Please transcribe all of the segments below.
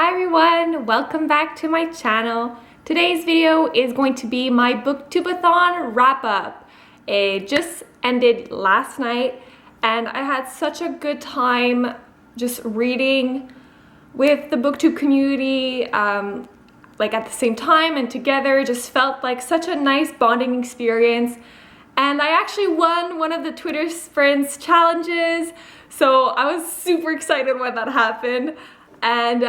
Hi everyone, welcome back to my channel. Today's video is going to be my BOOKTUBEATHON wrap-up. It just ended last night and I had such a good time just reading with the booktube community like at the same time and together. It just felt like such a nice bonding experience. And I actually won one of the Twitter Sprints challenges, so I was super excited when that happened. And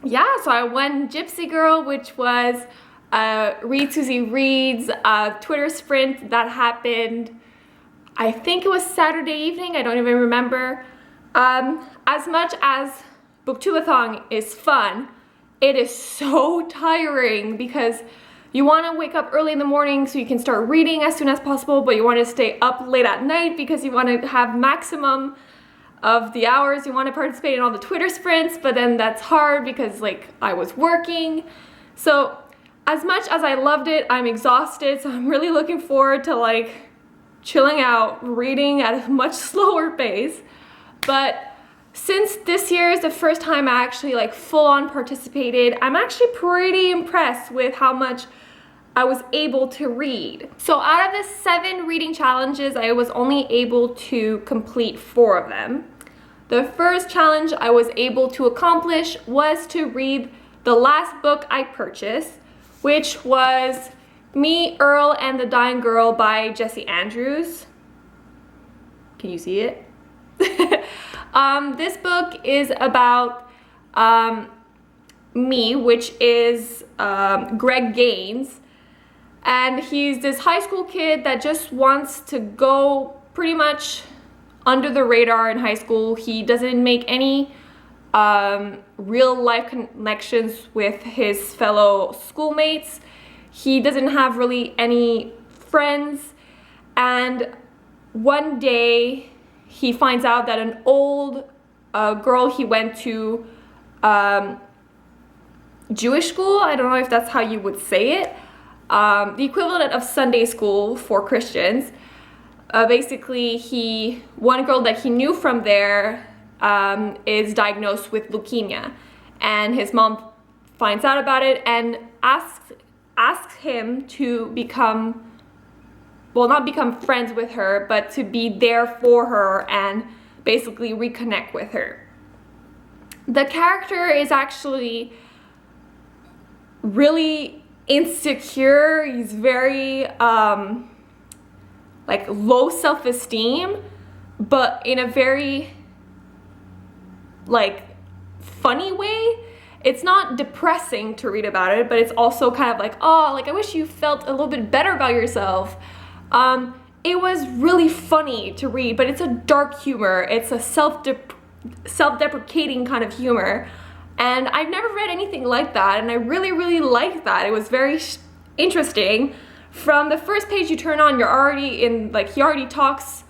yeah, so I won Gypsy Girl, which was Read Susie Reads Twitter Sprint that happened, I think it was Saturday evening, I don't even remember. As much as BOOKTUBEATHON is fun, it is so tiring because you want to wake up early in the morning so you can start reading as soon as possible, but you want to stay up late at night because you want to have maximum of the hours you want to participate in all the Twitter sprints, but then that's hard because like I was working. So as much as I loved it, I'm exhausted, so I'm really looking forward to like chilling out, reading at a much slower pace. But since this year is the first time I actually like full-on participated, I'm actually pretty impressed with how much I was able to read. So out of the 7 reading challenges, I was only able to complete 4 of them. The first challenge I was able to accomplish was to read the last book I purchased, which was Me, Earl, and the Dying Girl by Jessie Andrews. Can you see it? This book is about Me, which is Greg Gaines. And he's this high school kid that just wants to go pretty much under the radar in high school. He doesn't make any real life connections with his fellow schoolmates. He doesn't have really any friends. And one day he finds out that an old girl he went to Jewish school, I don't know if that's how you would say it, the equivalent of Sunday school for Christians. Basically, one girl that he knew from there is diagnosed with leukemia, and his mom finds out about it and asks him to become, well, not become friends with her, but to be there for her and basically reconnect with her. The character is actually really insecure. He's very like low self-esteem, but in a very like funny way. It's not depressing to read about it, but it's also kind of like, oh, like I wish you felt a little bit better about yourself. It was really funny to read, but it's a dark humor. It's a self-deprecating kind of humor. And I've never read anything like that, and I really liked that. It was very interesting. From the first page you turn on, you're already in, like, he already talks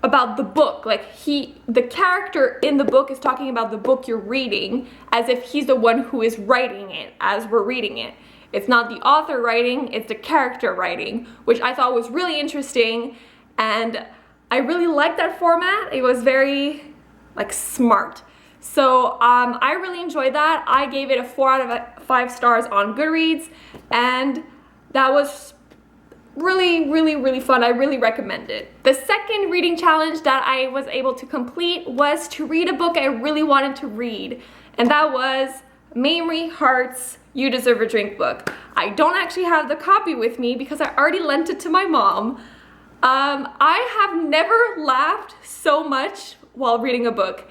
about the book. Like, the character in the book is talking about the book you're reading as if he's the one who is writing it as we're reading it. It's not the author writing, it's the character writing, which I thought was really interesting, and I really liked that format. It was very, like, smart. So I really enjoyed that. I gave it a 4 out of 5 stars on Goodreads, and that was really fun. I really recommend it. The second reading challenge that I was able to complete was to read a book I really wanted to read, and that was Mamrie Hart's You Deserve a Drink book. I don't actually have the copy with me because I already lent it to my mom. I have never laughed so much while reading a book.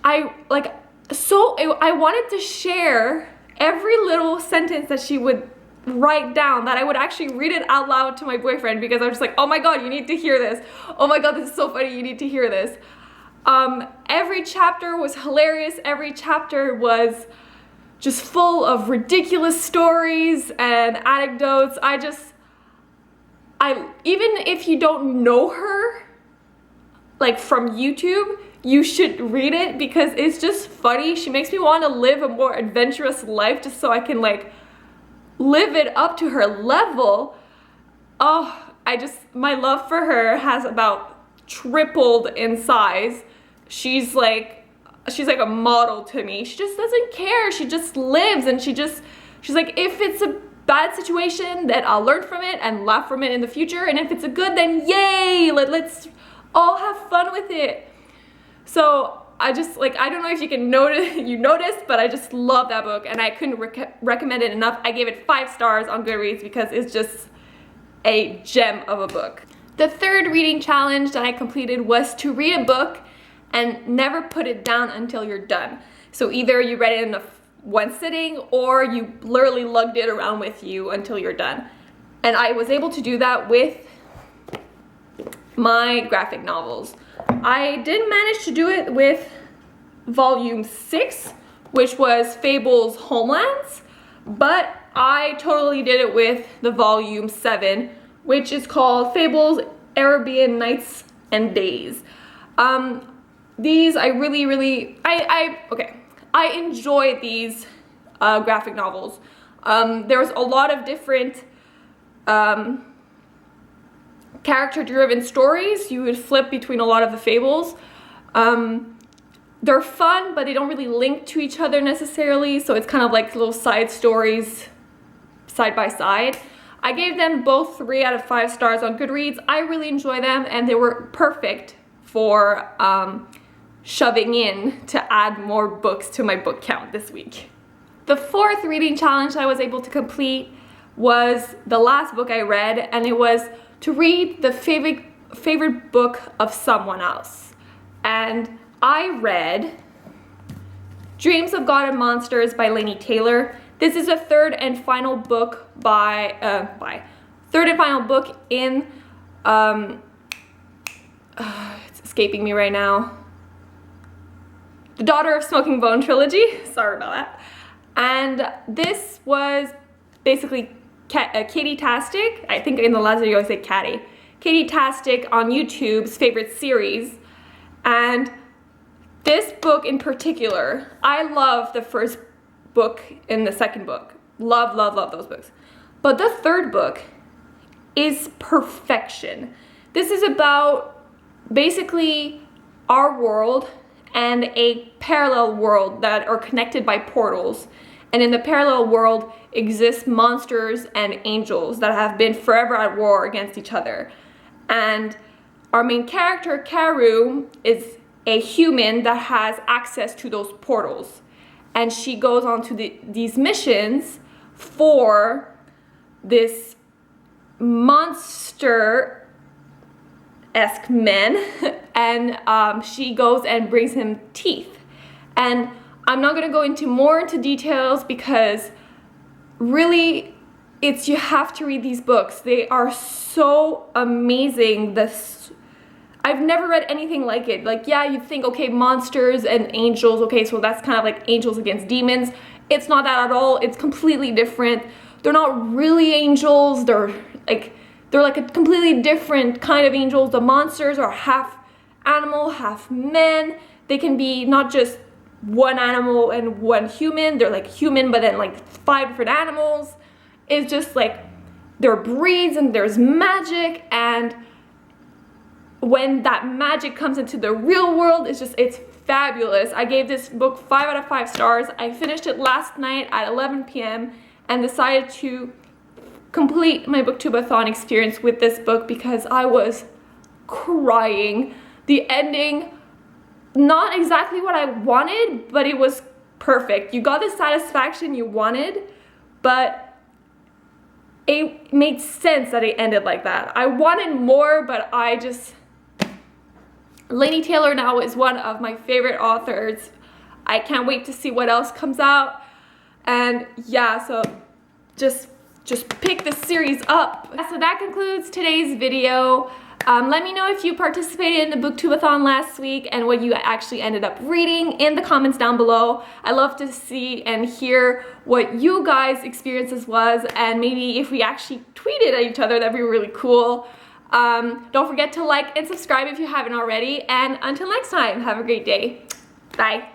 I wanted to share every little sentence that she would write down, that I would actually read it out loud to my boyfriend, because I was just like, oh my god, you need to hear this. Oh my god, this is so funny, you need to hear this. Every chapter was hilarious. Every chapter was just full of ridiculous stories and anecdotes. Even if you don't know her, like from YouTube, you should read it because it's just funny. She makes me want to live a more adventurous life just so I can like live it up to her level. Oh, my love for her has about tripled in size. She's like she's like a model to me. She just doesn't care. She just lives, and she's like, if it's a bad situation, then I'll learn from it and laugh from it in the future, and if it's a good, then yay, let's all have fun with it. So I just, like, I don't know if you can notice, but I just love that book, and I couldn't recommend it enough. I gave it 5 stars on Goodreads because it's just a gem of a book. The third reading challenge that I completed was to read a book and never put it down until you're done. So either you read it in one sitting, or you literally lugged it around with you until you're done. And I was able to do that with my graphic novels. I did manage to do it with volume 6, which was Fable's Homelands, but I totally did it with the volume 7, which is called Fable's Arabian Nights and Days. These I really, I enjoy these graphic novels. There's a lot of different character-driven stories. You would flip between a lot of the fables. They're fun, but they don't really link to each other necessarily, so it's kind of like little side stories side by side. I gave them both 3 out of 5 stars on Goodreads. I really enjoy them, and they were perfect for shoving in to add more books to my book count this week. The fourth reading challenge I was able to complete was the last book I read, and it was to read the favorite book of someone else. And I read Dreams of God and Monsters by Laini Taylor. This is a third and final book in it's escaping me right now. The Daughter of Smoking Bone trilogy. Sorry about that. And this was basically Katie-tastic. I think in the last video I said Catty. Katie-tastic on YouTube's favorite series. And this book in particular, I love the first book and the second book. Love those books. But the third book is perfection. This is about basically our world and a parallel world that are connected by portals. And in the parallel world exist monsters and angels that have been forever at war against each other. And our main character, Karu, is a human that has access to those portals. And she goes on to these missions for this monster-esque man, and she goes and brings him teeth. And I'm not gonna go more into details because really you have to read these books. They are so amazing. I've never read anything like it. Like, yeah, you'd think, okay, monsters and angels, okay, so that's kind of like angels against demons. It's not that at all. It's completely different. They're not really angels. They're like a completely different kind of angels. The monsters are half animal, half men. They can be not just one animal and one human. They're like human, but then like 5 different animals. It's just like there are breeds and there's magic, and when that magic comes into the real world, it's fabulous. I gave this book 5 out of 5 stars. I finished it last night at 11 p.m. and decided to complete my BOOKTUBEATHON experience with this book because I was crying. The ending, not exactly what I wanted, but it was perfect. You got the satisfaction you wanted, but it made sense that it ended like that. I wanted more, but Laini Taylor now is one of my favorite authors. I can't wait to see what else comes out. And yeah, so just pick this series up. So that concludes today's video. Let me know if you participated in the BOOKTUBEATHON last week and what you actually ended up reading in the comments down below. I love to see and hear what you guys' experiences was, and maybe if we actually tweeted at each other, that'd be really cool. Don't forget to like and subscribe if you haven't already, and until next time, have a great day. Bye.